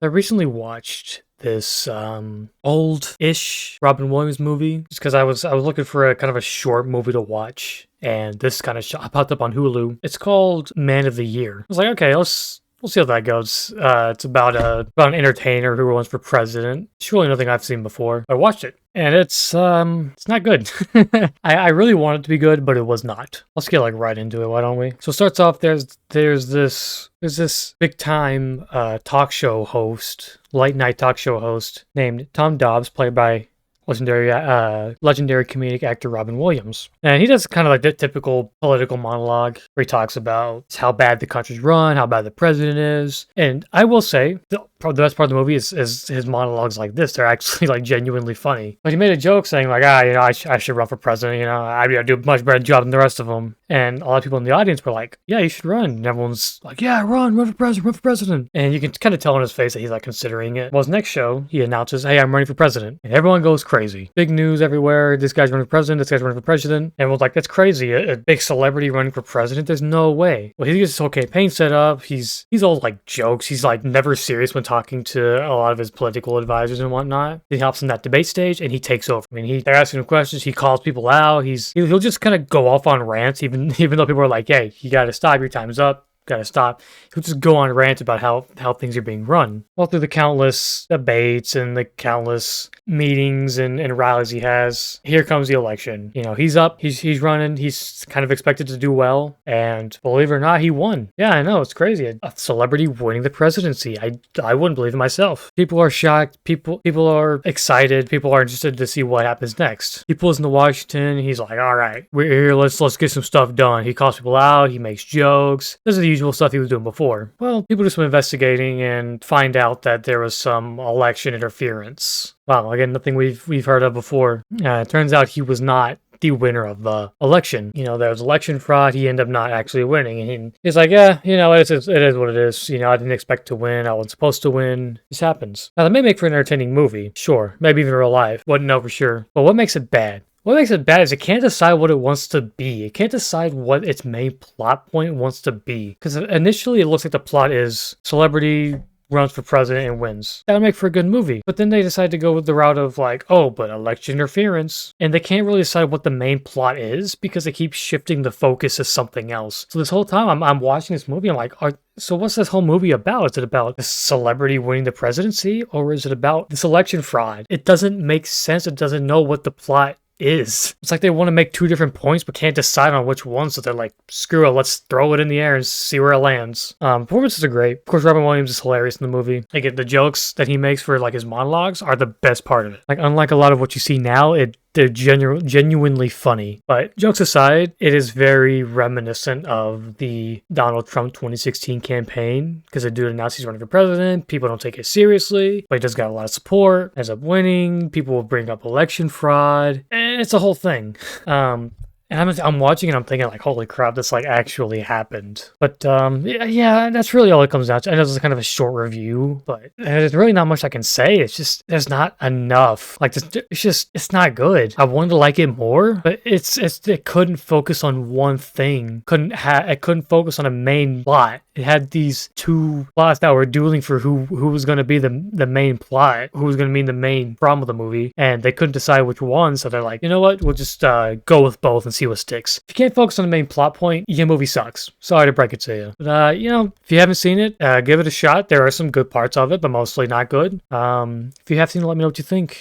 I recently watched this old-ish Robin Williams movie just because I was looking for a kind of a short movie to watch, and this kind of popped up on Hulu. It's called Man of the Year. I was like, okay, we'll see how that goes. It's about an entertainer who runs for president. It's really nothing I've seen before. I watched it, and it's not good. I really wanted it to be good, but it was not. Let's get like right into it, why don't we? So it starts off, there's this big time late night talk show host named Tom Dobbs, played by legendary comedic actor Robin Williams. And he does kind of like the typical political monologue where he talks about how bad the country's run, how bad the president is. And I will say, the best part of the movie is his monologues like this. They're actually like genuinely funny. But he made a joke saying like, I should run for president, I'd do a much better job than the rest of them. And a lot of people in the audience were like, yeah, you should run. And everyone's like, yeah, run for president. And you can kind of tell on his face that he's like considering it. Well, his next show, he announces, hey, I'm running for president. And everyone goes crazy. Big news everywhere. This guy's running for president. This guy's running for president. And everyone's like, that's crazy. A big celebrity running for president? There's no way. Well, he gets his whole campaign set up. He's all like jokes. He's like never serious when talking to a lot of his political advisors and whatnot. He helps in that debate stage and he takes over. I mean, they're asking him questions. He calls people out. He'll just kind of go off on rants, even though people are like, hey, you got to stop. Your time's up. Gotta stop. He'll just go on rant about how things are being run. All through the countless debates and the countless meetings and rallies he has, here comes the election. He's up, he's running, he's kind of expected to do well, and believe it or not, he won. Yeah, I know, it's crazy. A celebrity winning the presidency. I wouldn't believe it myself. People are shocked, people are excited, people are interested to see what happens next. He pulls into Washington, he's like, all right, we're here, let's get some stuff done. He calls people out, he makes jokes. Those are the usual stuff he was doing before. Well, people do some investigating and find out that there was some election interference. Wow, again, nothing we've heard of before. It turns out he was not the winner of the election. There was election fraud. He ended up not actually winning. And he's like, yeah, it is what it is. I didn't expect to win. I wasn't supposed to win. This happens. Now, that may make for an entertaining movie. Sure. Maybe even real life. Wouldn't know for sure. But what makes it bad? What makes it bad is it can't decide what it wants to be. It can't decide what its main plot point wants to be. Because initially it looks like the plot is celebrity runs for president and wins. That would make for a good movie. But then they decide to go with the route of like, oh, but election interference. And they can't really decide what the main plot is because they keep shifting the focus to something else. So this whole time I'm watching this movie, I'm like, so what's this whole movie about? Is it about the celebrity winning the presidency? Or is it about this election fraud? It doesn't make sense. It doesn't know what the plot is. It's like they want to make two different points but can't decide on which one, so they're like, screw it, let's throw it in the air and see where it lands. Performances are great. Of course, Robin Williams is hilarious in the movie. Like, the jokes that he makes for like his monologues are the best part of it. Like, unlike a lot of what you see now, they're genuinely funny. But jokes aside, it is very reminiscent of the Donald Trump 2016 campaign, because the dude announced he's running for president. People don't take it seriously, but he does got a lot of support, ends up winning. People will bring up election fraud, and it's a whole thing. And I'm watching and I'm thinking like, holy crap, this like actually happened. But yeah, that's really all it comes down to. I know this is kind of a short review, but there's really not much I can say. It's just, there's not enough. Like, it's not good. I wanted to like it more, but it couldn't focus on one thing. It couldn't focus on a main plot. It had these two plots that were dueling for who was going to be the main plot, who was going to be the main problem of the movie, and they couldn't decide which one. So they're like, you know what? We'll just go with both and see what sticks. If you can't focus on the main plot point, your movie sucks. Sorry to break it to you. But, if you haven't seen it, give it a shot. There are some good parts of it, but mostly not good. If you have seen it, let me know what you think.